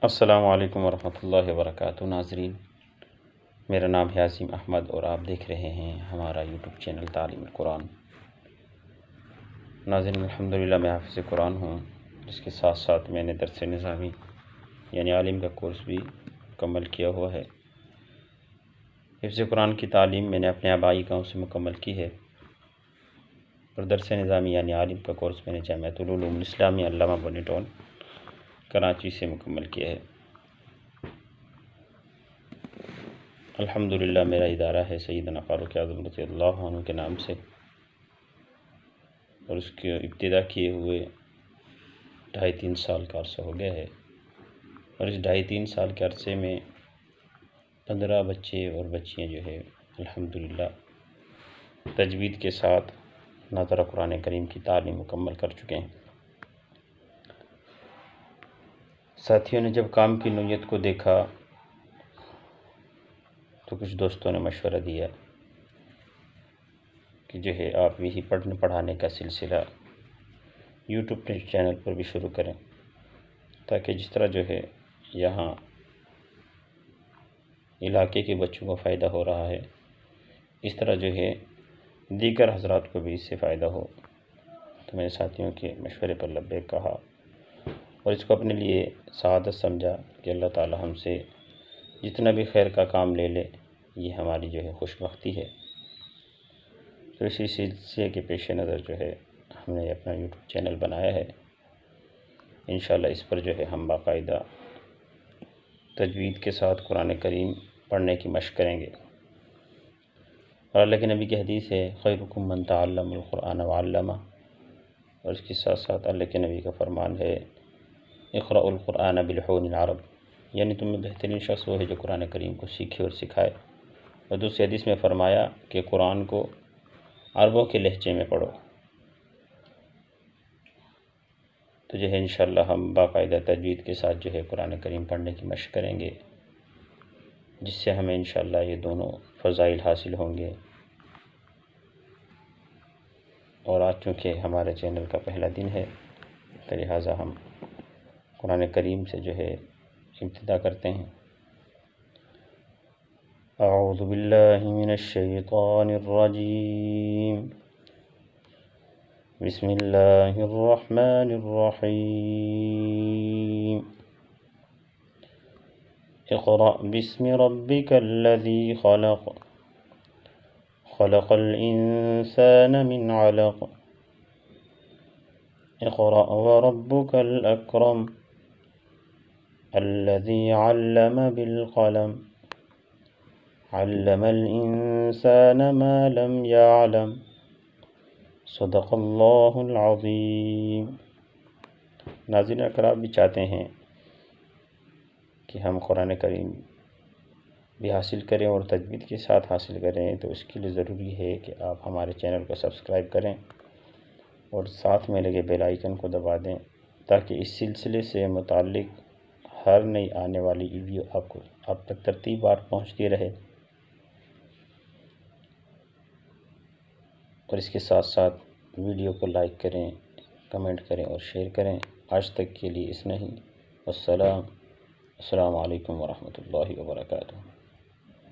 السلام علیکم ورحمۃ اللہ وبرکاتہ۔ ناظرین، میرا نام ہے عظیم احمد اور آپ دیکھ رہے ہیں ہمارا یوٹیوب چینل تعلیم قرآن۔ ناظرین، الحمدللہ میں حافظ قرآن ہوں، جس کے ساتھ ساتھ میں نے درس نظامی یعنی عالم کا کورس بھی مکمل کیا ہوا ہے۔ حفظ قرآن کی تعلیم میں نے اپنے آبائی گاؤں سے مکمل کی ہے اور درس نظامی یعنی عالم کا کورس میں نے جامعۃ العلوم الاسلامیہ علامہ بنی ٹاؤن کراچی سے مکمل کیا ہے۔ الحمدللہ میرا ادارہ ہے سیدنا فاروق اعظم رضی اللہ عنہ کے نام سے، اور اس کی ابتدا کیے ہوئے 2.5-3 سال کا عرصہ ہو گیا ہے، اور اس 2.5-3 سال کے عرصے میں 15 بچے اور بچیاں جو ہے الحمدللہ تجوید کے ساتھ ناظرہ قرآن کریم کی تعلیم مکمل کر چکے ہیں۔ ساتھیوں نے جب کام کی نوعیت کو دیکھا تو کچھ دوستوں نے مشورہ دیا کہ جو ہے آپ یہی پڑھنے پڑھانے کا سلسلہ یوٹیوب چینل پر بھی شروع کریں، تاکہ جس طرح جو ہے یہاں علاقے کے بچوں کو فائدہ ہو رہا ہے، اس طرح جو ہے دیگر حضرات کو بھی اس سے فائدہ ہو۔ تو میں نے ساتھیوں کے مشورے پر لبیک کہا اور اس کو اپنے لیے سعادت سمجھا کہ اللہ تعالی ہم سے جتنا بھی خیر کا کام لے لے، یہ ہماری جو ہے خوش بختی ہے۔ تو اسی سلسلے کے پیش نظر جو ہے ہم نے اپنا یوٹیوب چینل بنایا ہے۔ انشاءاللہ اس پر جو ہے ہم باقاعدہ تجوید کے ساتھ قرآن کریم پڑھنے کی مشق کریں گے، اور اللہ کے نبی کی حدیث ہے خیرکم من تعلم القرآن وعلمہ، اور اس کے ساتھ ساتھ اللہ کے نبی کا فرمان ہے اقرأ القرآن بلحون العرب، یعنی تم میں بہترین شخص وہ ہے جو قرآن کریم کو سیکھے اور سکھائے۔ اور دوسری حدیث میں فرمایا کہ قرآن کو عربوں کے لہجے میں پڑھو۔ تو جو ہے انشاءاللہ ہم باقاعدہ تجوید کے ساتھ جو ہے قرآن کریم پڑھنے کی مشق کریں گے، جس سے ہمیں انشاءاللہ یہ دونوں فضائل حاصل ہوں گے۔ اور آج چونکہ ہمارے چینل کا پہلا دن ہے، تو لہٰذا ہم قرآن کریم سے جو ہے ابتدا کرتے ہیں۔ اعوذ باللہ من الشیطان الرجیم، بسم اللہ الرحمن الرحیم، اقرأ باسم ربک الذی خلق، خلق الانسان من علق، اقرأ وربک الاکرم، الذی علم بالقلم، علم الانسان ما لم يعلم، صدق اللہ العظیم۔ ناظرین، اگر آپ بھی چاہتے ہیں کہ ہم قرآن کریم بھی حاصل کریں اور تجوید کے ساتھ حاصل کریں، تو اس کے لیے ضروری ہے کہ آپ ہمارے چینل کو سبسکرائب کریں اور ساتھ میں لگے بیل آئیکن کو دبا دیں، تاکہ اس سلسلے سے متعلق ہر نئی آنے والی ویڈیو آپ تک ترتیب بار پہنچتی رہے۔ اور اس کے ساتھ ساتھ ویڈیو کو لائک کریں، کمنٹ کریں اور شیئر کریں۔ آج تک کے لیے اتنا ہی۔ السلام علیکم ورحمۃ اللہ وبرکاتہ۔